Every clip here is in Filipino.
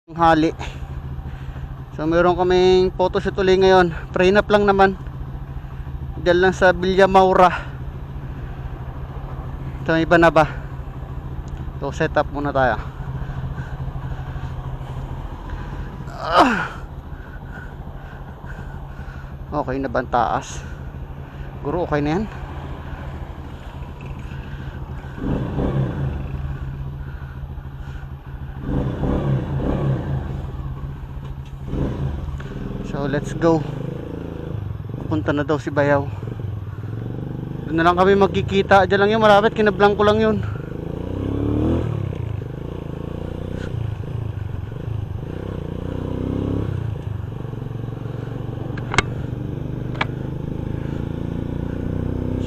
Hali. So meron kaming photoshoot ulit ngayon. Pre-up lang naman. Diyan lang sa Villa Maura. Ito iba na ba? So set up muna tayo. Okay na ba ang taas? Guro okay na yan. So let's go. Punta na daw si Bayaw. Doon na lang kami magkikita. Diyan lang yun, malapit, kinablang ko lang yun.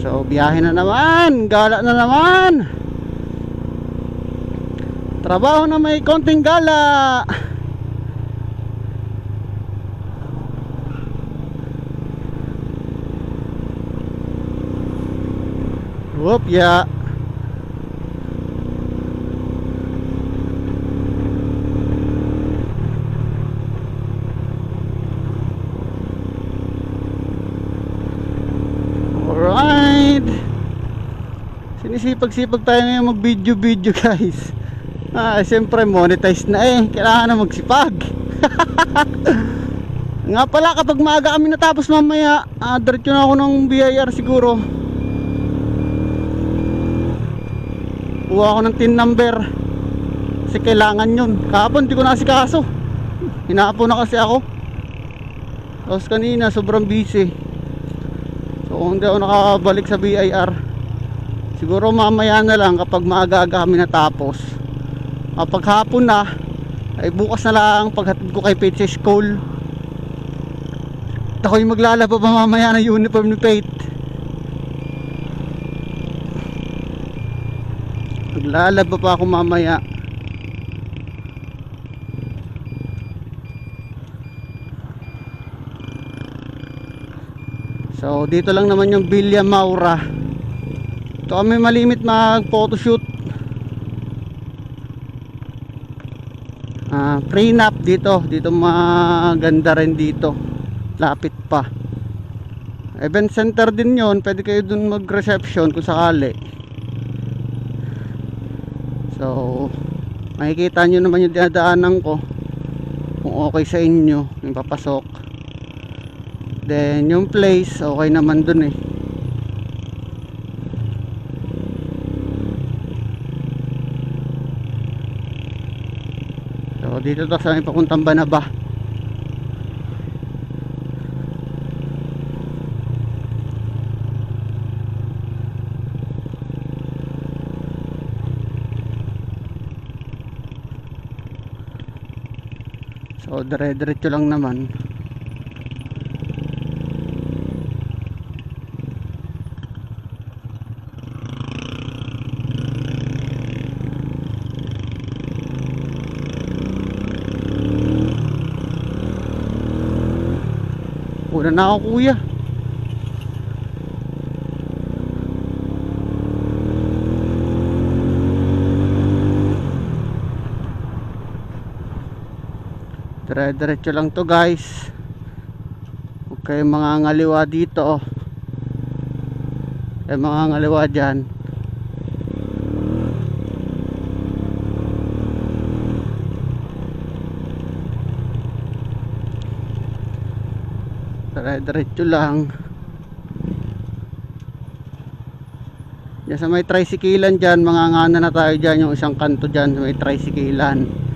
So biyahe na naman. Gala na naman. Trabaho na may konting gala. Whoop, ya. Alright. Sinisipag-sipag tayo ngayon mag-video guys. Siyempre monetize na kailangan na magsipag. Nga pala, kapag maaga kami natapos mamaya, diretso na ako ng BIR siguro. Kuha ako ng tin number kasi kailangan yun. Kahapon di ko nasikaso, hinapon na kasi ako. Tapos kanina sobrang busy. So kung hindi ako nakabalik sa BIR, siguro mamaya na lang kapag maaga-aga kami natapos. Kapag hapon na, ay bukas na lang paghatid ko kay Pete sa school. Ako'y maglalaba pa mamaya ng uniform ni Pete. Maglalaba pa ako mamaya. So dito lang naman yung Villa Maura. Ito kami malimit mag photoshoot. Pre-nap dito. Dito maganda rin dito. Lapit pa. Event center din yon. Pwede kayo dun mag reception kung sakali. So makikita nyo naman yung dinadaanan ko, kung okay sa inyo yung papasok. Then yung place okay naman dun So dito to sa may papuntang Banaba. So dire-diretso lang naman. Una na ako, kuya. Dire-diretso lang to guys. Huwag kayong mga ngaliwa dito. May mga ngaliwa dyan. Dire-diretso lang. Diyan sa may tricyclean dyan, mga ngana na tayo dyan. Yung isang kanto dyan sa may tricyclean.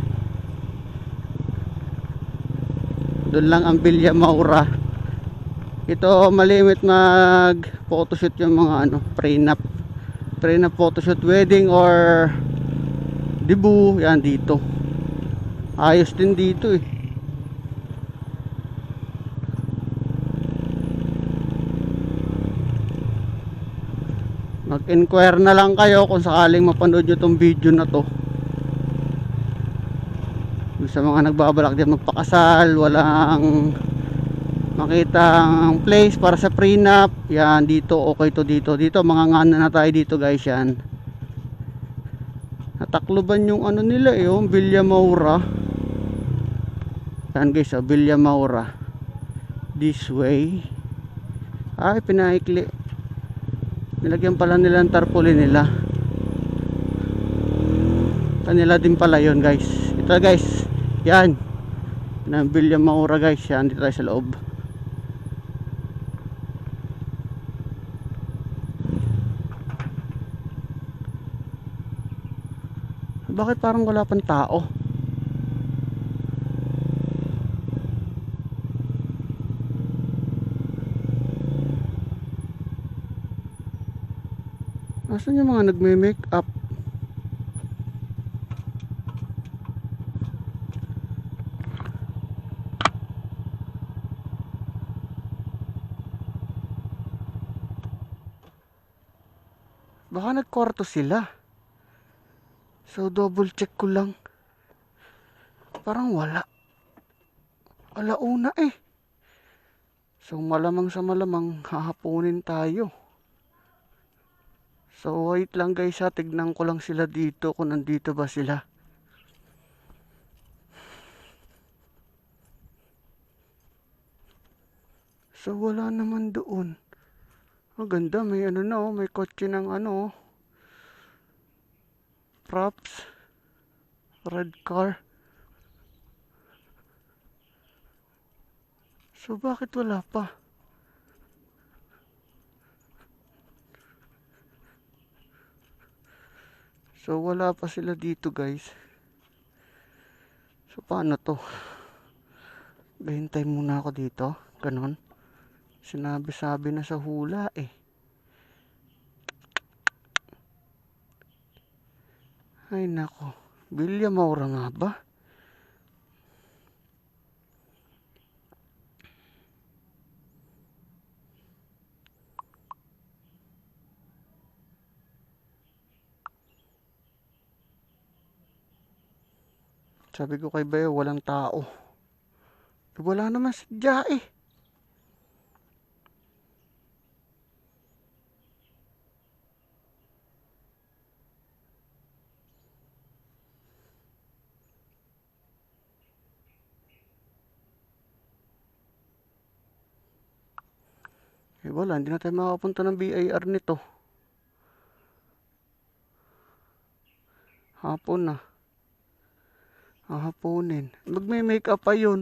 Doon lang ang Villa Maura. Ito malimit mag photoshoot yung mga pre-nap photoshoot, wedding or debut. Yan dito. Ayos din dito Mag-inquire na lang kayo kung sakaling mapanood nyo tong video na to. Sa mga nagbabalak din magpakasal, walang makita ang place para sa prenup, yan dito, okay to dito. Dito mga ngana na tayo dito guys, yan. Natakloban yung nila yung Villa Maura. Yan guys, Villa Maura. This way. Ay, pinaikli. Nilagyan pala nila ang tarpaulin nila. Kanila din pala yun guys. Ito guys, yan. Ng Villa Maura guys. Yan, dito tayo sa loob. Bakit parang wala pang tao? Nasaan yung mga nagme-make up? Baka nagkwarto sila. So double check ko lang. Parang wala. Alauna eh. So malamang sa malamang hahapunin tayo. So wait lang guys ha. Tignan ko lang sila dito kung nandito ba sila. So wala naman doon. Ang ganda, may ano na oh, may kotse ng ano, props, red car. So bakit wala pa? So wala pa sila dito guys. So paano to? Bahintay muna ako dito, ganon. Sinabi-sabi na sa hula eh. Ay nako, Villa Maura nga ba? Sabi ko kay Bayo, walang tao. Wala naman sadya eh. Eh wala, hindi na tayo makapunta ng BIR nito. Hapon na. Hahaponin. Magme-make up pa yun.